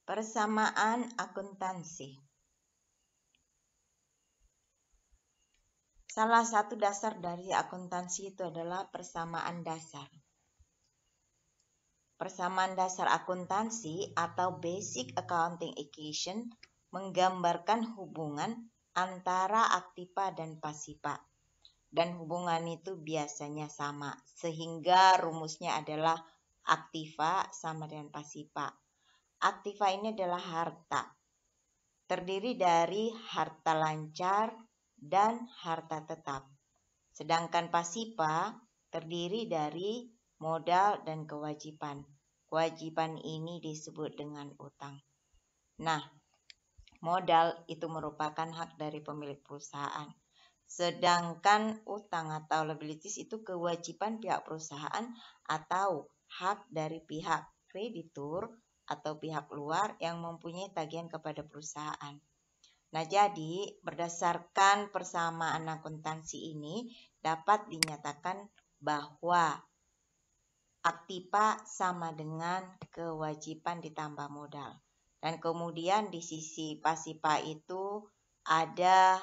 Persamaan akuntansi. Salah satu dasar dari akuntansi itu adalah persamaan dasar. Persamaan dasar akuntansi atau Basic Accounting Equation menggambarkan hubungan antara aktiva dan pasiva. Dan hubungan itu biasanya sama, sehingga rumusnya adalah aktiva sama dengan pasiva. Aktiva ini adalah harta, terdiri dari harta lancar dan harta tetap. Sedangkan pasiva terdiri dari modal dan kewajiban. Kewajiban ini disebut dengan utang. Nah, modal itu merupakan hak dari pemilik perusahaan. Sedangkan utang atau liabilities itu kewajiban pihak perusahaan atau hak dari pihak kreditur atau pihak luar yang mempunyai tagihan kepada perusahaan. Nah, jadi berdasarkan persamaan akuntansi ini dapat dinyatakan bahwa aktiva sama dengan kewajiban ditambah modal. Dan kemudian di sisi pasiva itu ada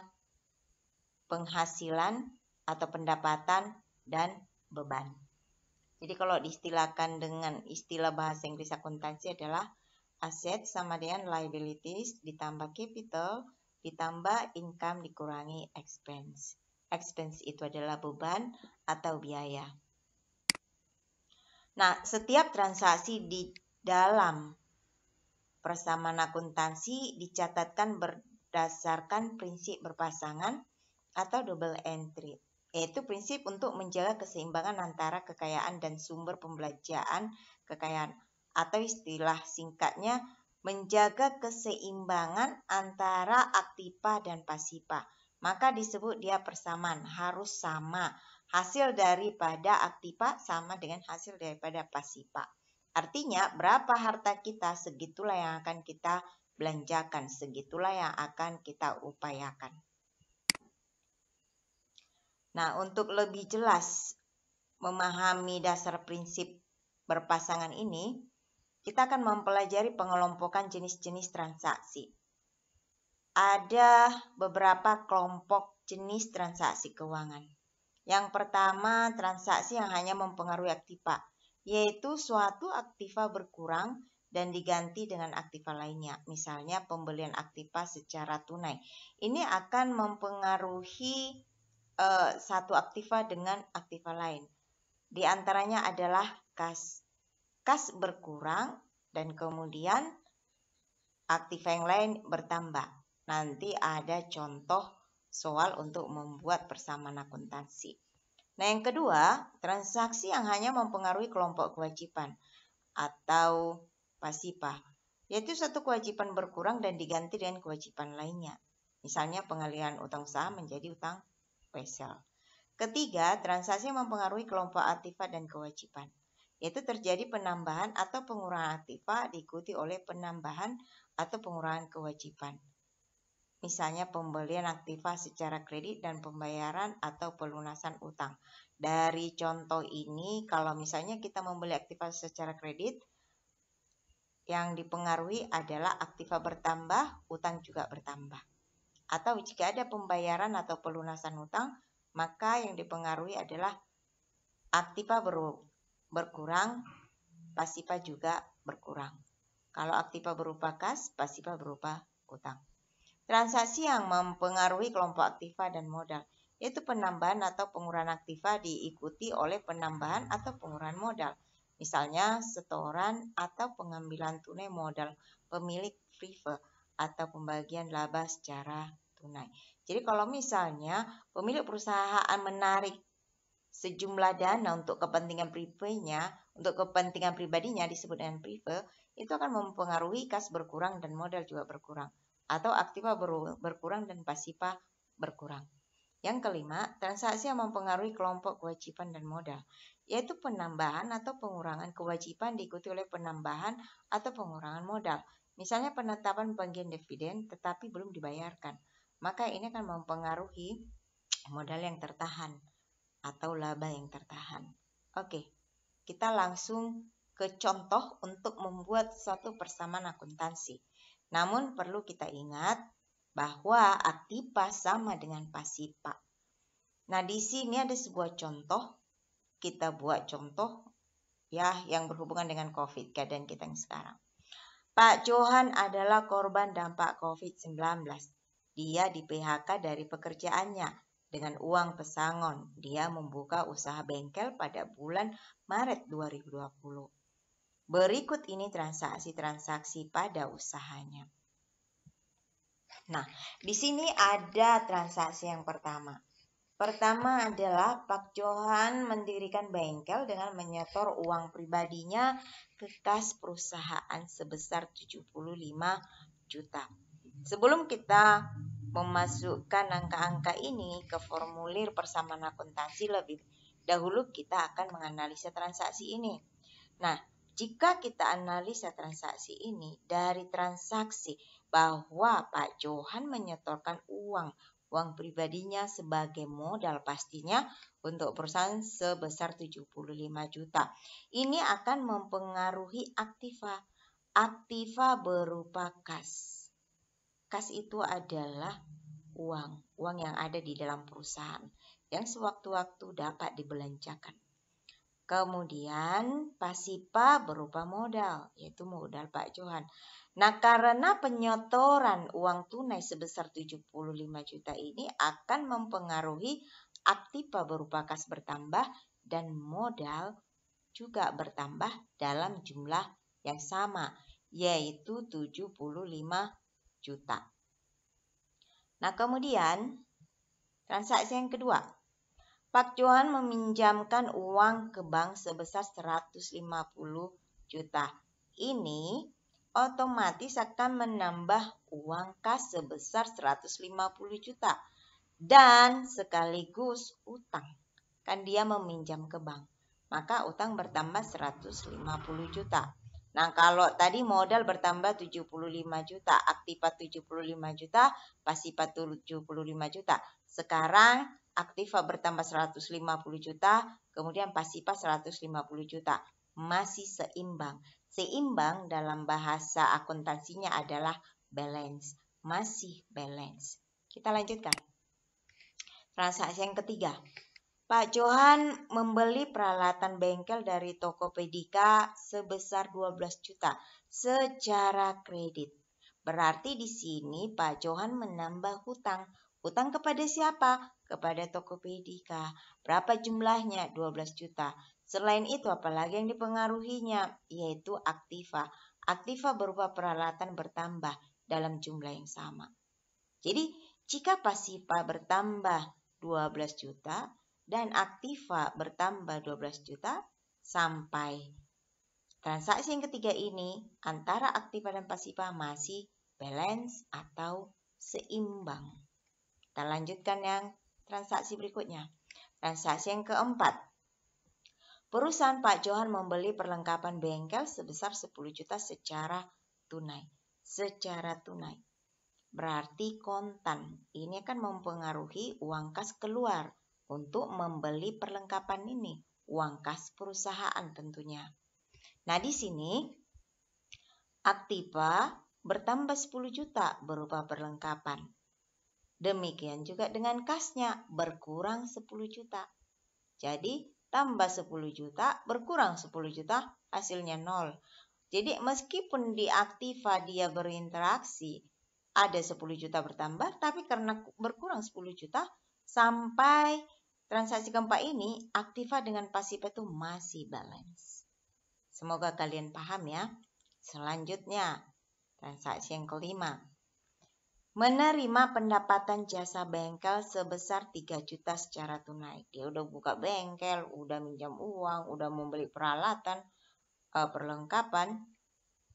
penghasilan atau pendapatan dan beban. Jadi kalau diistilahkan dengan istilah bahasa Inggris akuntansi adalah aset sama dengan liabilities ditambah capital ditambah income dikurangi expense. Expense itu adalah beban atau biaya. Nah, setiap transaksi di dalam persamaan akuntansi dicatatkan berdasarkan prinsip berpasangan atau double entry, yaitu prinsip untuk menjaga keseimbangan antara kekayaan dan sumber pembelanjaan kekayaan, atau istilah singkatnya menjaga keseimbangan antara aktiva dan pasiva. Maka disebut dia persamaan, harus sama. Hasil daripada aktiva sama dengan hasil daripada pasiva. Artinya berapa harta kita, segitulah yang akan kita belanjakan, segitulah yang akan kita upayakan. Nah, untuk lebih jelas memahami dasar prinsip berpasangan ini, kita akan mempelajari pengelompokan jenis-jenis transaksi. Ada beberapa kelompok jenis transaksi keuangan. Yang pertama, transaksi yang hanya mempengaruhi aktiva, yaitu suatu aktiva berkurang dan diganti dengan aktiva lainnya. Misalnya pembelian aktiva secara tunai. Ini akan mempengaruhi satu aktiva dengan aktiva lain. Di antaranya adalah kas. Kas berkurang dan kemudian aktiva yang lain bertambah. Nanti ada contoh soal untuk membuat persamaan akuntansi. Nah, yang kedua, transaksi yang hanya mempengaruhi kelompok kewajiban atau pasiva, yaitu satu kewajiban berkurang dan diganti dengan kewajiban lainnya. Misalnya pengalihan utang usaha menjadi utang wesel. Ketiga, transaksi yang mempengaruhi kelompok aktiva dan kewajiban, yaitu terjadi penambahan atau pengurangan aktiva diikuti oleh penambahan atau pengurangan kewajiban. Misalnya pembelian aktiva secara kredit dan pembayaran atau pelunasan utang. Dari contoh ini, kalau misalnya kita membeli aktiva secara kredit, yang dipengaruhi adalah aktiva bertambah, utang juga bertambah. Atau jika ada pembayaran atau pelunasan utang, maka yang dipengaruhi adalah aktiva berkurang, pasiva juga berkurang. Kalau aktiva berupa kas, pasiva berupa utang. Transaksi yang mempengaruhi kelompok aktiva dan modal, yaitu penambahan atau pengurangan aktiva diikuti oleh penambahan atau pengurangan modal. Misalnya setoran atau pengambilan tunai modal pemilik prefer atau pembagian laba secara tunai. Jadi kalau misalnya pemilik perusahaan menarik sejumlah dana untuk kepentingan pribadinya, untuk kepentingan pribadinya disebut dengan prefer, itu akan mempengaruhi kas berkurang dan modal juga berkurang. Atau aktiva berkurang dan pasiva berkurang. Yang kelima, transaksi yang mempengaruhi kelompok kewajiban dan modal, yaitu penambahan atau pengurangan kewajiban diikuti oleh penambahan atau pengurangan modal. Misalnya penetapan bagian dividen tetapi belum dibayarkan, maka ini akan mempengaruhi modal yang tertahan atau laba yang tertahan. Oke, kita langsung ke contoh untuk membuat suatu persamaan akuntansi. Namun perlu kita ingat bahwa aktiva sama dengan pasiva. Nah, di sini ada sebuah contoh. Kita buat contoh ya yang berhubungan dengan COVID, keadaan kita yang sekarang. Pak Johan adalah korban dampak COVID-19. Dia di PHK dari pekerjaannya dengan uang pesangon. Dia membuka usaha bengkel pada bulan Maret 2020. Berikut ini transaksi-transaksi pada usahanya. Nah, di sini ada transaksi yang pertama. Pertama adalah Pak Johan mendirikan bengkel dengan menyetor uang pribadinya ke kas perusahaan sebesar 75 juta. Sebelum kita memasukkan angka-angka ini ke formulir persamaan akuntansi, lebih dahulu kita akan menganalisa transaksi ini. Nah, jika kita analisa transaksi ini dari transaksi bahwa Pak Johan menyetorkan uang pribadinya sebagai modal pastinya untuk perusahaan sebesar 75 juta. Ini akan mempengaruhi aktiva. Aktiva berupa kas. Kas itu adalah uang yang ada di dalam perusahaan yang sewaktu-waktu dapat dibelanjakan. Kemudian pasiva berupa modal, yaitu modal Pak Johan. Nah, karena penyetoran uang tunai sebesar 75 juta ini akan mempengaruhi aktiva berupa kas bertambah dan modal juga bertambah dalam jumlah yang sama, yaitu 75 juta. Nah, kemudian transaksi yang kedua. Pak Johan meminjamkan uang ke bank sebesar 150 juta. Ini otomatis akan menambah uang kas sebesar 150 juta. Dan sekaligus utang. Kan dia meminjam ke bank. Maka utang bertambah 150 juta. Nah, kalau tadi modal bertambah 75 juta, aktiva 75 juta, pasiva 75 juta. Sekarang aktiva bertambah 150 juta, kemudian pasiva 150 juta. Masih seimbang. Seimbang dalam bahasa akuntansinya adalah balance. Masih balance. Kita lanjutkan. Transaksi yang ketiga. Pak Johan membeli peralatan bengkel dari Tokopedia sebesar 12 juta secara kredit. Berarti di sini Pak Johan menambah hutang. Hutang kepada siapa? Kepada Tokopedia. Berapa jumlahnya? 12 juta. Selain itu apalagi yang dipengaruhinya? Yaitu aktiva. Aktiva berupa peralatan bertambah dalam jumlah yang sama. Jadi jika pasiva bertambah 12 juta dan aktiva bertambah 12 juta sampai transaksi yang ketiga ini antara aktiva dan pasiva masih balance atau seimbang. Kita lanjutkan yang transaksi berikutnya. Transaksi yang keempat. Perusahaan Pak Johan membeli perlengkapan bengkel sebesar 10 juta secara tunai. Secara tunai. Berarti kontan. Ini akan mempengaruhi uang kas keluar untuk membeli perlengkapan ini. Uang kas perusahaan tentunya. Nah, di sini aktiva bertambah 10 juta berupa perlengkapan. Demikian juga dengan kasnya berkurang 10 juta. Jadi tambah 10 juta berkurang 10 juta hasilnya 0. Jadi meskipun di aktiva dia berinteraksi ada 10 juta bertambah, tapi karena berkurang 10 juta sampai transaksi keempat ini aktiva dengan pasiva itu masih balance. Semoga kalian paham ya. Selanjutnya transaksi yang kelima. Menerima pendapatan jasa bengkel sebesar 3 juta secara tunai. Dia udah buka bengkel, udah minjam uang, udah membeli peralatan, perlengkapan.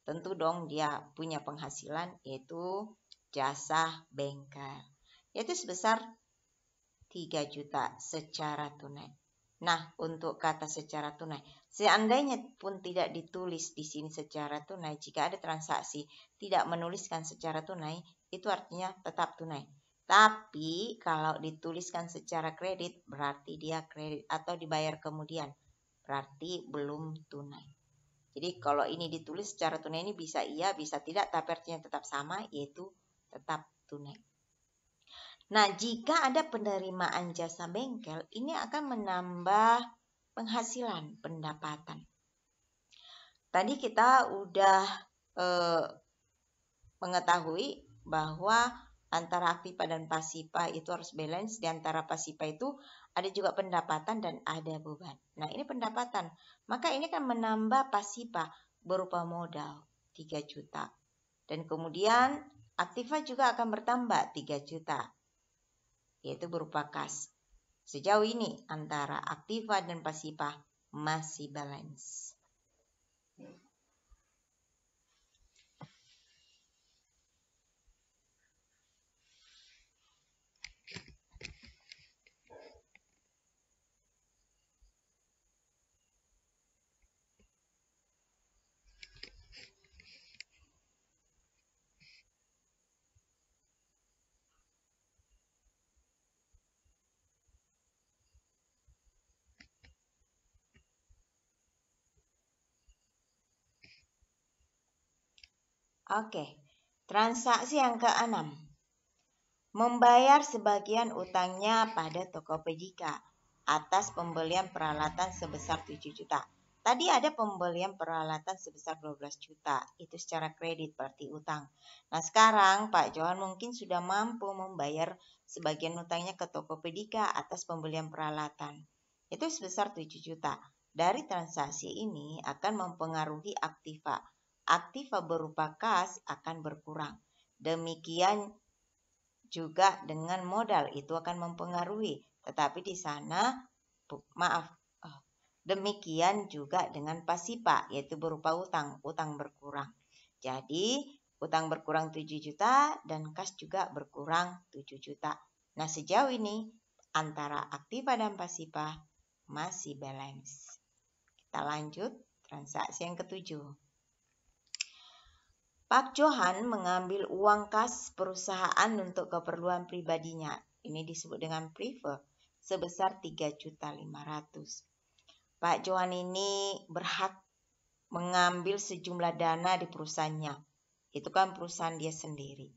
Tentu dong dia punya penghasilan yaitu jasa bengkel. Yaitu sebesar 3 juta secara tunai. Nah, untuk kata secara tunai, seandainya pun tidak ditulis di sini secara tunai, jika ada transaksi tidak menuliskan secara tunai, itu artinya tetap tunai. Tapi kalau dituliskan secara kredit, berarti dia kredit atau dibayar kemudian, berarti belum tunai. Jadi kalau ini ditulis secara tunai ini bisa iya, bisa tidak, tapi artinya tetap sama, yaitu tetap tunai. Nah, jika ada penerimaan jasa bengkel, ini akan menambah penghasilan, pendapatan. Tadi kita udah mengetahui bahwa antara aktiva dan pasiva itu harus balance. Di antara pasiva itu ada juga pendapatan dan ada beban. Nah, ini pendapatan. Maka ini akan menambah pasiva berupa modal 3 juta. Dan kemudian aktiva juga akan bertambah 3 juta. Yaitu berupa kas. Sejauh ini antara aktiva dan pasiva masih balance. Oke, transaksi yang ke-6. Membayar sebagian utangnya pada Tokopedia atas pembelian peralatan sebesar 7 juta. Tadi ada pembelian peralatan sebesar 12 juta. Itu secara kredit berarti utang. Nah, sekarang Pak Johan mungkin sudah mampu membayar sebagian utangnya ke Tokopedia atas pembelian peralatan. Itu sebesar 7 juta. Dari transaksi ini akan mempengaruhi aktiva. Aktiva berupa kas akan berkurang. Demikian juga dengan modal itu akan mempengaruhi. Tetapi di sana, demikian juga dengan pasiva, yaitu berupa utang. Utang berkurang. Jadi, utang berkurang 7 juta dan kas juga berkurang 7 juta. Nah, sejauh ini antara aktiva dan pasiva masih balance. Kita lanjut transaksi yang ke-7. Pak Johan mengambil uang kas perusahaan untuk keperluan pribadinya. Ini disebut dengan prive sebesar 3.500.000. Pak Johan ini berhak mengambil sejumlah dana di perusahaannya. Itu kan perusahaan dia sendiri.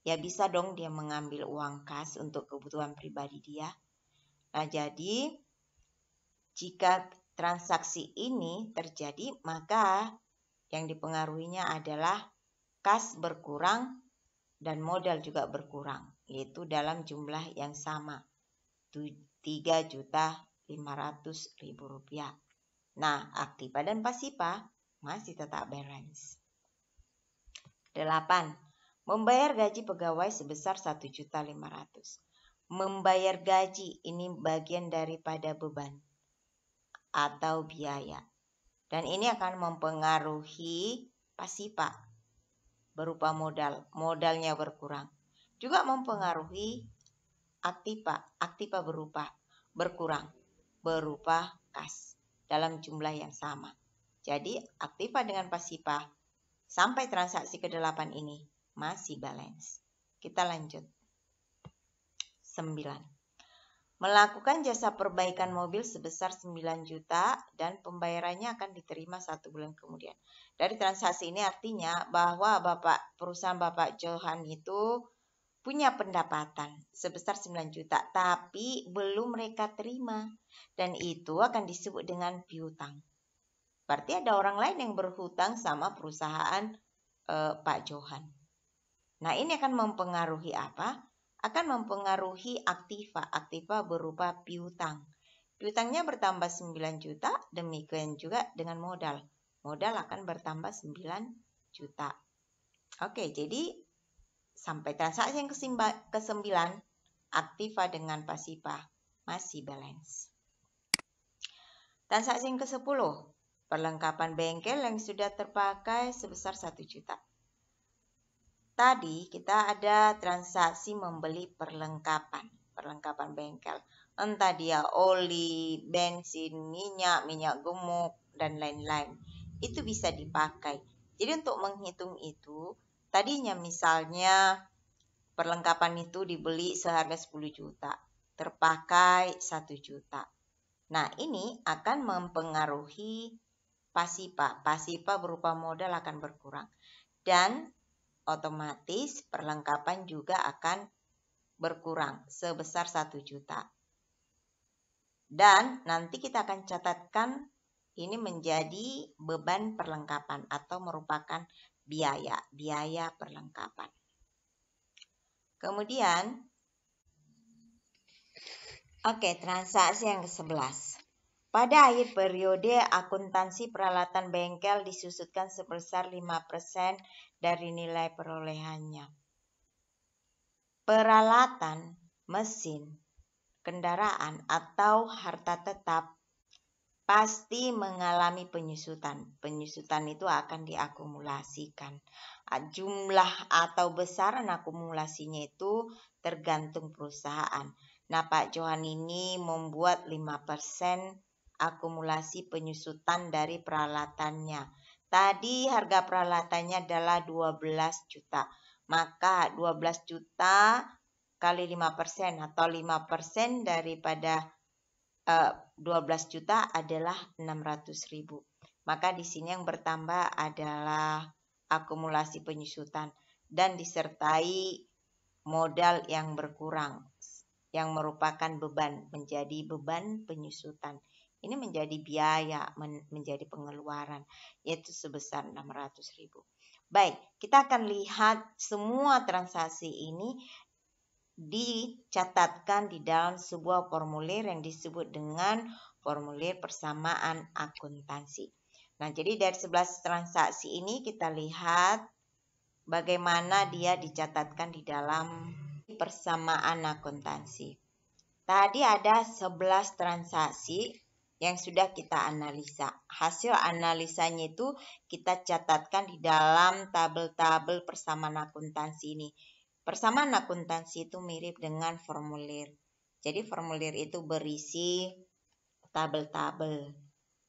Ya bisa dong dia mengambil uang kas untuk kebutuhan pribadi dia. Nah, jadi jika transaksi ini terjadi, maka yang dipengaruhinya adalah kas berkurang dan modal juga berkurang, yaitu dalam jumlah yang sama, 3.500.000 rupiah. Nah, aktiva dan pasiva masih tetap balance. 8. Membayar gaji pegawai sebesar 1.500.000. Membayar gaji ini bagian daripada beban atau biaya. Dan ini akan mempengaruhi pasiva berupa modal. Modalnya berkurang. Juga mempengaruhi aktiva. Aktiva berupa berkurang berupa kas dalam jumlah yang sama. Jadi aktiva dengan pasiva sampai transaksi ke-8 ini masih balance. Kita lanjut. 9. Melakukan jasa perbaikan mobil sebesar 9 juta dan pembayarannya akan diterima 1 bulan kemudian. Dari transaksi ini artinya bahwa perusahaan Bapak Johan itu punya pendapatan sebesar 9 juta tapi belum mereka terima. Dan itu akan disebut dengan piutang. Berarti ada orang lain yang berhutang sama perusahaan Pak Johan. Nah, ini akan mempengaruhi apa? Akan mempengaruhi aktiva. Aktiva berupa piutang. Piutangnya bertambah 9 juta, demikian juga dengan modal. Modal akan bertambah 9 juta. Oke, jadi sampai transaksi yang ke-9, aktiva dengan pasiva masih balance. Transaksi yang ke-10, perlengkapan bengkel yang sudah terpakai sebesar 1 juta. Tadi kita ada transaksi membeli perlengkapan bengkel. Entah dia oli, bensin, minyak gemuk, dan lain-lain. Itu bisa dipakai. Jadi untuk menghitung itu, tadinya misalnya perlengkapan itu dibeli seharga 10 juta. Terpakai 1 juta. Nah, ini akan mempengaruhi pasipa. Pasipa berupa modal akan berkurang. Dan otomatis perlengkapan juga akan berkurang sebesar 1 juta. Dan nanti kita akan catatkan ini menjadi beban perlengkapan atau merupakan biaya perlengkapan. Kemudian, transaksi yang ke-11. Pada akhir periode, akuntansi peralatan bengkel disusutkan sebesar 5% dari nilai perolehannya. Peralatan, mesin, kendaraan, atau harta tetap pasti mengalami penyusutan. Penyusutan itu akan diakumulasikan. Jumlah atau besaran akumulasinya itu tergantung perusahaan. Nah, Pak Johan ini membuat 5% akumulasi penyusutan dari peralatannya. Tadi harga peralatannya adalah 12 juta. Maka 12 juta kali 5% atau 5% daripada 12 juta adalah 600.000. Maka di sini yang bertambah adalah akumulasi penyusutan dan disertai modal yang berkurang yang merupakan beban, menjadi beban penyusutan. Ini menjadi biaya, menjadi pengeluaran, yaitu sebesar 600.000. Baik, kita akan lihat semua transaksi ini dicatatkan di dalam sebuah formulir yang disebut dengan formulir persamaan akuntansi. Nah, jadi dari 11 transaksi ini kita lihat bagaimana dia dicatatkan di dalam persamaan akuntansi. Tadi ada 11 transaksi yang sudah kita analisa. Hasil analisanya itu kita catatkan di dalam tabel-tabel persamaan akuntansi ini. Persamaan akuntansi itu mirip dengan formulir. Jadi formulir itu berisi tabel-tabel.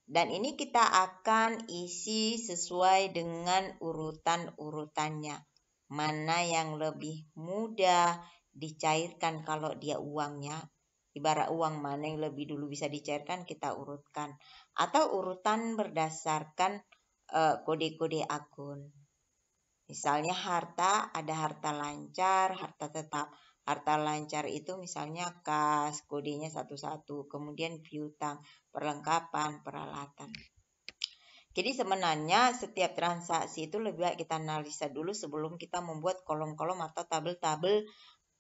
Dan ini kita akan isi sesuai dengan urutan-urutannya. Mana yang lebih mudah dicairkan kalau dia uangnya. Ibarat uang, mana yang lebih dulu bisa dicairkan kita urutkan. Atau urutan berdasarkan kode-kode akun. Misalnya harta, ada harta lancar, harta tetap. Harta lancar itu misalnya kas, kodenya 11, kemudian piutang, perlengkapan, peralatan. Jadi sebenarnya setiap transaksi itu lebih baik kita analisa dulu sebelum kita membuat kolom-kolom atau tabel-tabel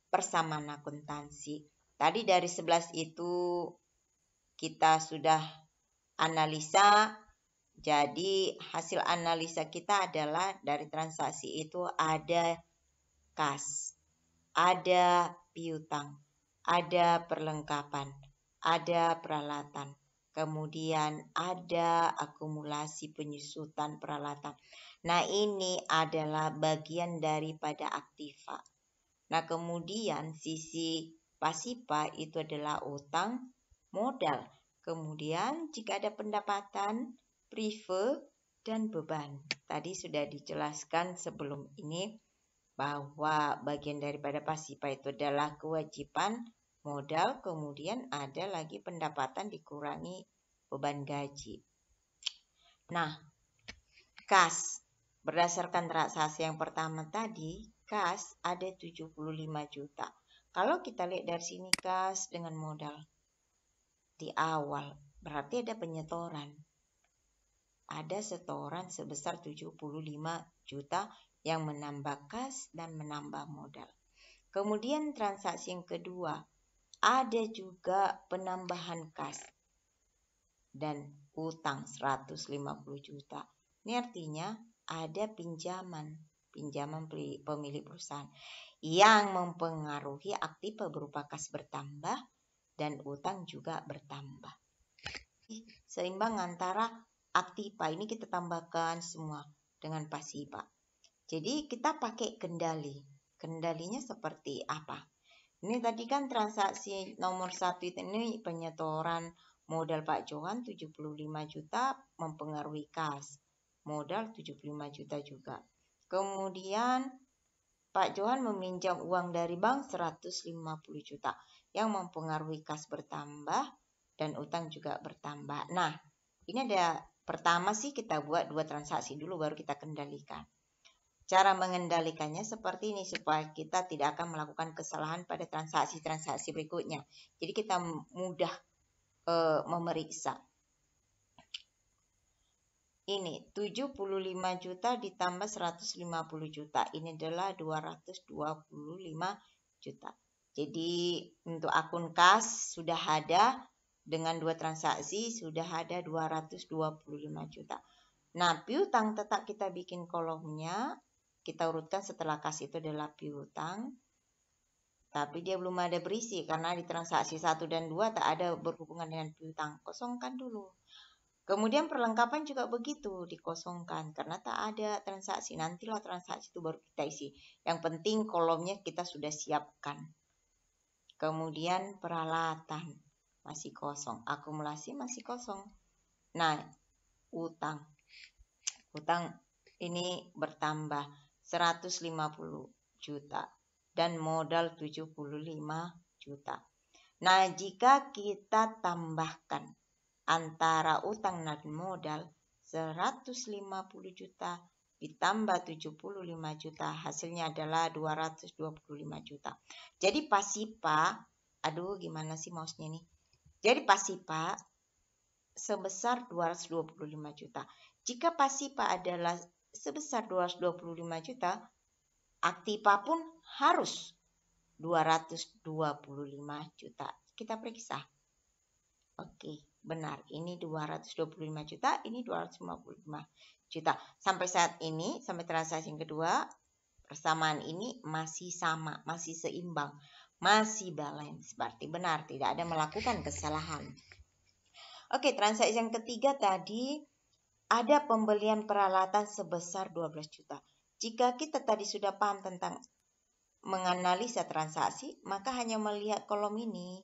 persamaan akuntansi. Tadi dari 11 itu kita sudah analisa. Jadi hasil analisa kita adalah dari transaksi itu ada kas, ada piutang, ada perlengkapan, ada peralatan, kemudian ada akumulasi penyusutan peralatan. Nah, ini adalah bagian daripada aktiva. Nah, kemudian sisi pasipa itu adalah utang modal. Kemudian jika ada pendapatan, prive, dan beban. Tadi sudah dijelaskan sebelum ini bahwa bagian daripada pasipa itu adalah kewajiban modal, kemudian ada lagi pendapatan dikurangi beban gaji. Nah, kas. Berdasarkan transaksi yang pertama tadi, kas ada 75 juta. Kalau kita lihat dari sini kas dengan modal di awal, berarti ada penyetoran. Ada setoran sebesar 75 juta yang menambah kas dan menambah modal. Kemudian transaksi yang kedua, ada juga penambahan kas dan utang 150 juta. Ini artinya ada pinjaman pemilik perusahaan yang mempengaruhi aktiva berupa kas bertambah dan utang juga bertambah. Seimbang antara aktiva ini kita tambahkan semua dengan pasipa. Jadi kita pakai kendali. Kendalinya seperti apa? Ini tadi kan transaksi nomor 1 ini penyetoran modal Pak Johan 75 juta mempengaruhi kas. Modal 75 juta juga. Kemudian Pak Johan meminjam uang dari bank 150 juta yang mempengaruhi kas bertambah dan utang juga bertambah. Nah, ini ada Pertama sih kita buat 2 transaksi dulu baru kita kendalikan. Cara mengendalikannya seperti ini supaya kita tidak akan melakukan kesalahan pada transaksi-transaksi berikutnya. Jadi kita mudah memeriksa. Ini 75 juta ditambah 150 juta. Ini adalah 225 juta. Jadi untuk akun kas sudah ada dengan 2 transaksi sudah ada 225 juta. Nah, piutang tetap kita bikin kolomnya. Kita urutkan setelah kas itu adalah piutang. Tapi dia belum ada berisi karena di transaksi 1 dan 2 tak ada berhubungan dengan piutang. Kosongkan dulu. Kemudian perlengkapan juga begitu, dikosongkan karena tak ada transaksi. Nantilah transaksi itu baru kita isi. Yang penting kolomnya kita sudah siapkan. Kemudian peralatan masih kosong, akumulasi masih kosong. Nah, utang. Utang ini bertambah 150 juta dan modal 75 juta. Nah, jika kita tambahkan antara utang dan modal 150 juta ditambah 75 juta hasilnya adalah 225 juta. Jadi pasipa, aduh gimana sih mouse-nya nih? Jadi pasipa sebesar 225 juta. Jika pasipa adalah sebesar 225 juta, aktiva pun harus 225 juta. Kita periksa. Oke. Benar, ini 225 juta, ini 255 juta. Sampai saat ini, sampai transaksi yang kedua, persamaan ini masih sama, masih seimbang, masih balance. Berarti benar, tidak ada melakukan kesalahan. Oke, transaksi yang ketiga tadi, ada pembelian peralatan sebesar 12 juta. Jika kita tadi sudah paham tentang menganalisa transaksi, maka hanya melihat kolom ini,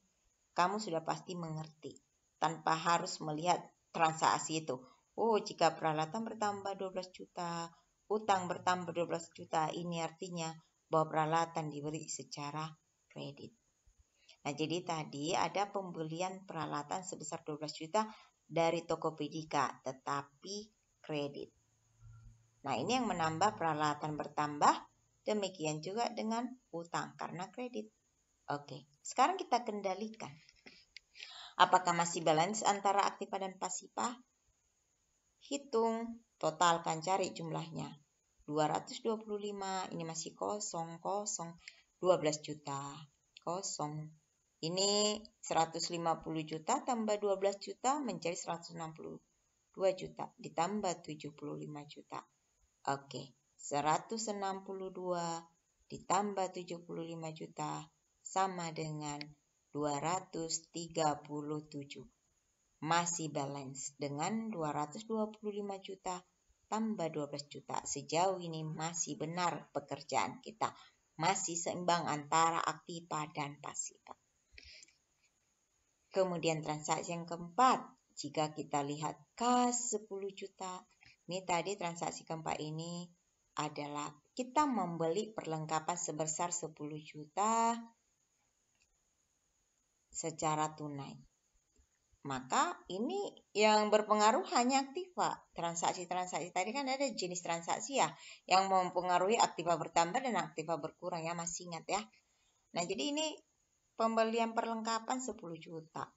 kamu sudah pasti mengerti. Tanpa harus melihat transaksi itu. Oh, jika peralatan bertambah 12 juta, utang bertambah 12 juta, ini artinya bahwa peralatan diberi secara kredit. Nah, jadi tadi ada pembelian peralatan sebesar 12 juta dari Tokopedia, tetapi kredit. Nah, ini yang menambah peralatan bertambah, demikian juga dengan utang karena kredit. Oke, sekarang kita kendalikan. Apakah masih balance antara aktiva dan pasipa? Hitung, totalkan, cari jumlahnya. 225, ini masih kosong, 12 juta, kosong. Ini 150 juta tambah 12 juta menjadi 162 juta, ditambah 75 juta. Oke, 162 ditambah 75 juta sama dengan 237. Masih balance dengan 225 juta tambah 12 juta. Sejauh ini masih benar pekerjaan kita. Masih seimbang antara aktiva dan pasipa. Kemudian transaksi yang keempat. Jika kita lihat kas 10 juta. Ini tadi transaksi keempat ini adalah kita membeli perlengkapan sebesar 10 juta secara tunai. Maka ini yang berpengaruh hanya aktiva. Transaksi-transaksi tadi kan ada jenis transaksi ya yang mempengaruhi aktiva bertambah dan aktiva berkurang ya, masih ingat ya. Nah, jadi ini pembelian perlengkapan 10 juta.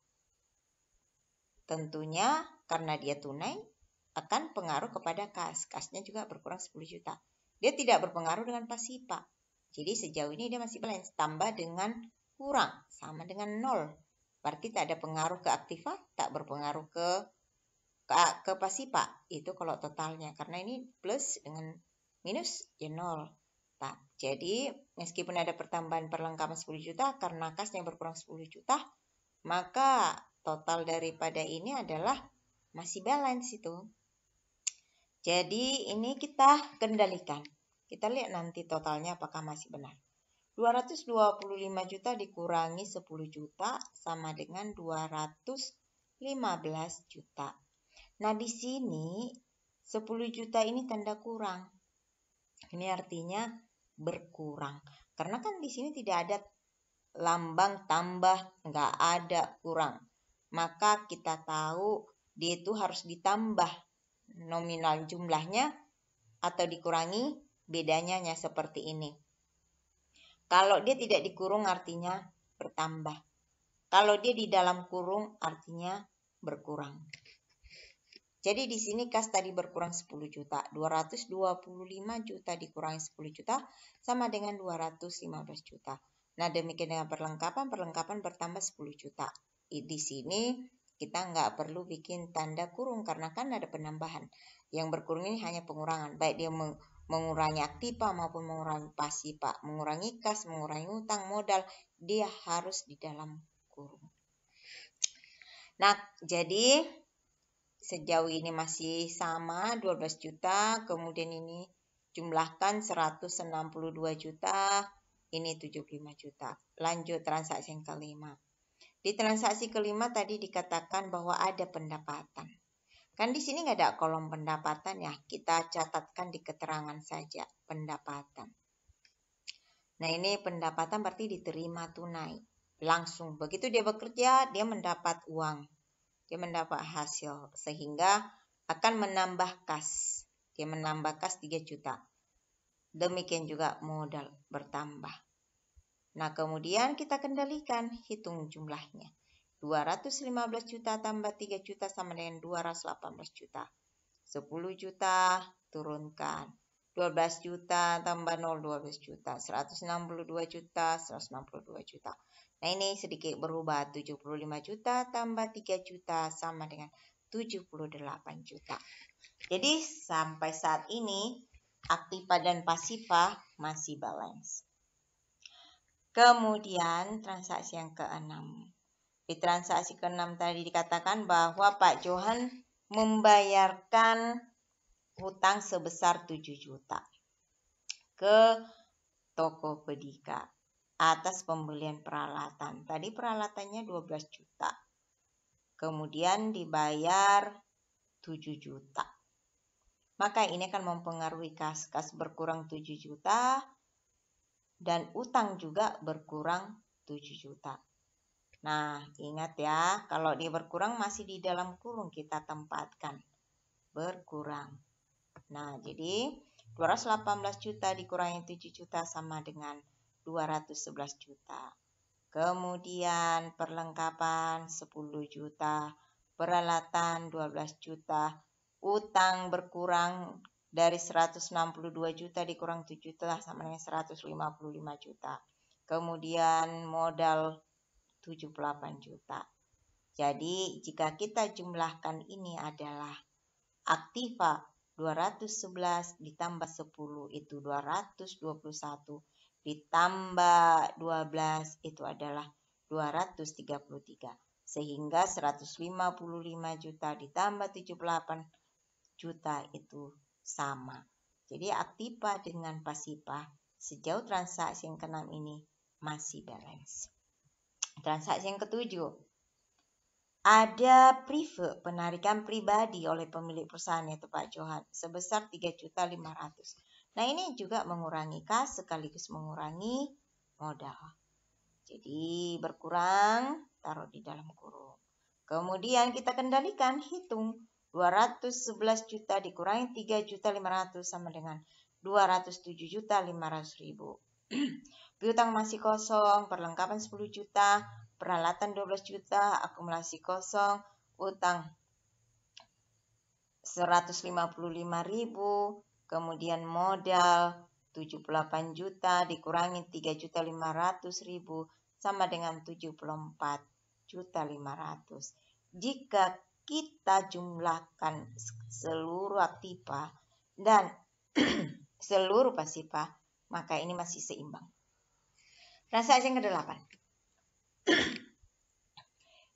Tentunya karena dia tunai akan pengaruh kepada kas. Kasnya juga berkurang 10 juta. Dia tidak berpengaruh dengan pasipa. Jadi sejauh ini dia masih balance. Tambah dengan kurang sama dengan 0. Berarti tak ada pengaruh ke aktiva, tak berpengaruh ke pasipa. Itu kalau totalnya. Karena ini plus dengan minus ya 0. Nah, jadi meskipun ada pertambahan perlengkapan 10 juta karena kasnya berkurang 10 juta, maka total daripada ini adalah masih balance itu. Jadi ini kita kendalikan. Kita lihat nanti totalnya apakah masih benar. 225 juta dikurangi 10 juta sama dengan 215 juta. Nah, di sini 10 juta ini tanda kurang. Ini artinya berkurang. Karena kan di sini tidak ada lambang tambah, nggak ada kurang. Maka kita tahu dia itu harus ditambah nominal jumlahnya atau dikurangi, bedanya hanya seperti ini. Kalau dia tidak dikurung artinya bertambah. Kalau dia di dalam kurung artinya berkurang. Jadi di sini kas tadi berkurang 10 juta. 225 juta dikurangi 10 juta sama dengan 215 juta. Nah, demikian dengan perlengkapan. Perlengkapan bertambah 10 juta. Di sini kita nggak perlu bikin tanda kurung karena kan ada penambahan. Yang berkurung ini hanya pengurangan. Baik dia mengurangi aktiva maupun mengurangi pasiva, mengurangi kas, mengurangi utang, modal, dia harus di dalam kurung. Nah, jadi sejauh ini masih sama 12 juta, kemudian ini jumlahkan 162 juta, ini 75 juta. Lanjut transaksi yang kelima. Di transaksi kelima tadi dikatakan bahwa ada pendapatan. Kan di sini nggak ada kolom pendapatan ya, kita catatkan di keterangan saja pendapatan. Nah ini pendapatan berarti diterima tunai, langsung. Begitu dia bekerja, dia mendapat uang, dia mendapat hasil, sehingga akan menambah kas. Dia menambah kas 3 juta. Demikian juga modal bertambah. Nah kemudian kita kendalikan, hitung jumlahnya. 215 juta tambah 3 juta sama dengan 218 juta. 10 juta turunkan. 12 juta tambah 0, 12 juta. 162 juta, 162 juta. Nah ini sedikit berubah. 75 juta tambah 3 juta sama dengan 78 juta. Jadi sampai saat ini aktiva dan pasiva masih balance. Kemudian transaksi yang ke-6. Di transaksi ke-6 tadi dikatakan bahwa Pak Johan membayarkan hutang sebesar 7 juta ke Tokopedia atas pembelian peralatan. Tadi peralatannya 12 juta. Kemudian dibayar 7 juta. Maka ini akan mempengaruhi kas. Kas berkurang 7 juta dan utang juga berkurang 7 juta. Nah, ingat ya, kalau dia berkurang masih di dalam kurung kita tempatkan. Berkurang. Nah, jadi 218 juta dikurangi 7 juta sama dengan 211 juta. Kemudian perlengkapan 10 juta, peralatan 12 juta, utang berkurang dari 162 juta dikurang 7 juta sama dengan 155 juta. Kemudian modal 78 juta. Jadi jika kita jumlahkan ini adalah aktiva 211 ditambah 10 itu 221 ditambah 12 itu adalah 233. Sehingga 155 juta ditambah 78 juta itu sama. Jadi aktiva dengan pasiva sejauh transaksi yang ke-6 ini masih balance. Transaksi yang ke-7, ada penarikan pribadi oleh pemilik perusahaan yaitu Pak Johan sebesar 3.500.000. Nah ini juga mengurangi kas sekaligus mengurangi modal. Jadi berkurang, taruh di dalam kurung. Kemudian kita kendalikan, hitung 211 juta dikurangi 3.500.000 sama dengan 207.500.000. Piutang masih kosong, perlengkapan 10 juta, peralatan 12 juta, akumulasi kosong, utang 155.000, kemudian modal 78 juta dikurangi 3.500.000 sama dengan 74.500. Jika kita jumlahkan seluruh aktiva dan seluruh pasiva, maka ini masih seimbang. Transaksi yang ke-8.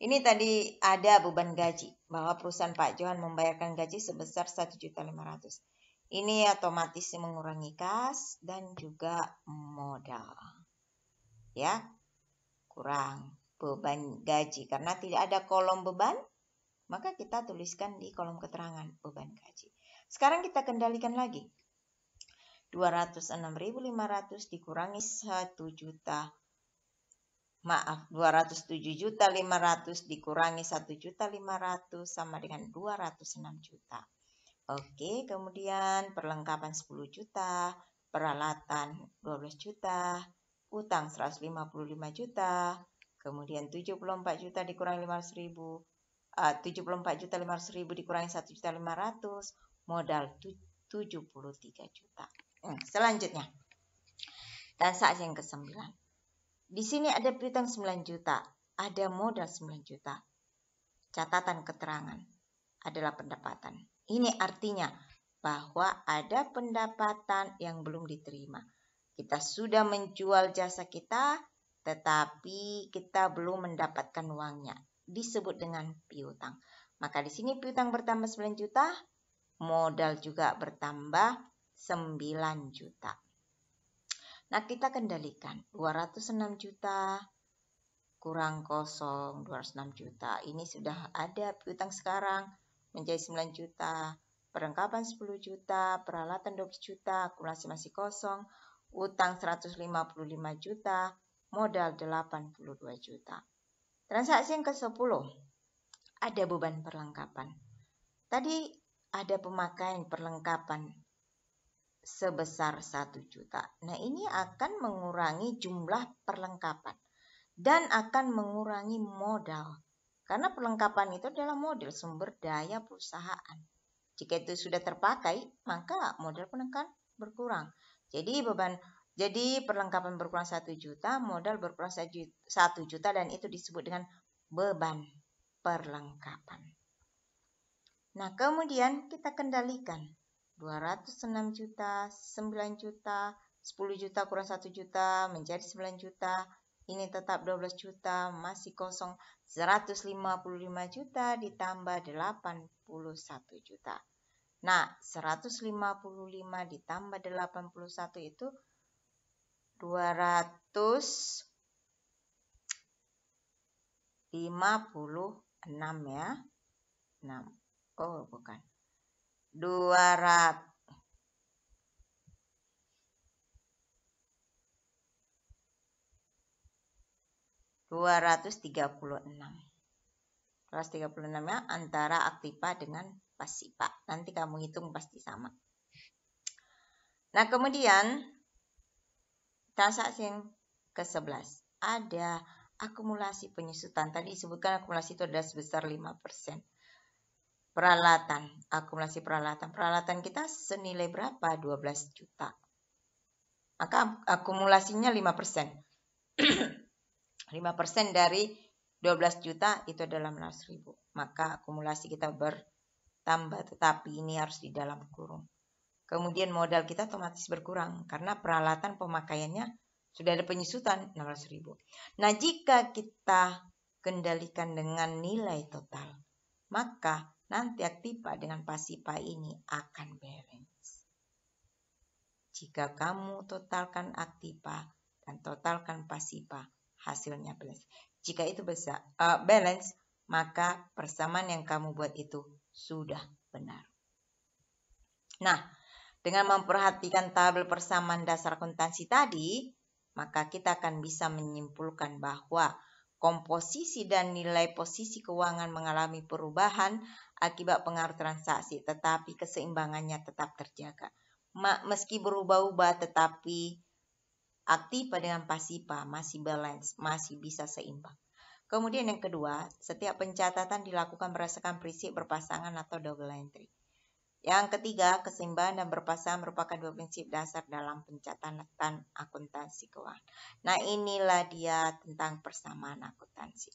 Ini tadi ada beban gaji, bahwa perusahaan Pak Johan membayarkan gaji sebesar 1.500.000. Ini otomatis mengurangi kas dan juga modal. Ya, kurang beban gaji. Karena tidak ada kolom beban, maka kita tuliskan di kolom keterangan beban gaji. Sekarang kita kendalikan lagi. 206.500 dikurangi 207.500 dikurangi 1.500.000 sama dengan 206 juta. Oke, kemudian perlengkapan 10 juta, peralatan 12 juta, utang 155 juta, kemudian 74 juta dikurangi 500.000, 74 juta 500.000 dikurangi 1.500.000, modal 73 juta. Selanjutnya, transaksi yang ke-9. Di sini ada piutang 9 juta, ada modal 9 juta. Catatan keterangan adalah pendapatan. Ini artinya bahwa ada pendapatan yang belum diterima. Kita sudah menjual jasa kita, tetapi kita belum mendapatkan uangnya. Disebut dengan piutang. Maka di sini piutang bertambah 9 juta, modal juga bertambah 9 juta. Nah, kita kendalikan 206 juta kurang kosong 206 juta. Ini sudah ada piutang sekarang menjadi 9 juta, perlengkapan 10 juta, peralatan 12 juta, akumulasi masih kosong, utang 155 juta, modal 82 juta. Transaksi yang ke-10, ada beban perlengkapan. Tadi ada pemakaian perlengkapan sebesar 1 juta. Nah, ini akan mengurangi jumlah perlengkapan dan akan mengurangi modal. Karena perlengkapan itu adalah modal sumber daya perusahaan. Jika itu sudah terpakai, maka modal pun akan berkurang. Jadi perlengkapan berkurang 1 juta, modal berkurang 1 juta, dan itu disebut dengan beban perlengkapan. Nah, kemudian kita kendalikan 206 juta, 9 juta, 10 juta kurang 1 juta menjadi 9 juta. Ini tetap 12 juta, masih kosong 155 juta ditambah 81 juta. Nah, 155 ditambah 81 itu 256 ya. 6. Oh, bukan. 200. ya, antara aktiva dengan pasiva. Nanti kamu hitung pasti sama. Nah, kemudian transaksi yang ke-11 ada akumulasi penyusutan. Tadi disebutkan akumulasi itu adalah sebesar 5%. Peralatan, akumulasi peralatan. Peralatan kita senilai berapa? 12 juta. Maka akumulasinya 5%. 5% dari 12 juta itu adalah 600.000. Maka akumulasi kita bertambah, tetapi ini harus di dalam kurung. Kemudian modal kita otomatis berkurang karena peralatan pemakaiannya sudah ada penyusutan 600.000. Nah, jika kita kendalikan dengan nilai total, maka nanti aktiva dengan pasiva ini akan balance. Jika kamu totalkan aktiva dan totalkan pasiva, hasilnya balance. Jika itu balance, maka persamaan yang kamu buat itu sudah benar. Nah, dengan memperhatikan tabel persamaan dasar akuntansi tadi, maka kita akan bisa menyimpulkan bahwa komposisi dan nilai posisi keuangan mengalami perubahan akibat pengaruh transaksi, tetapi keseimbangannya tetap terjaga. Meski berubah-ubah, tetapi aktiva dengan pasiva masih balance, masih bisa seimbang. Kemudian yang kedua, setiap pencatatan dilakukan berdasarkan prinsip berpasangan atau double entry. Yang ketiga, keseimbangan dan berpasangan merupakan dua prinsip dasar dalam pencatatan akuntansi keuangan. Nah, inilah dia tentang persamaan akuntansi.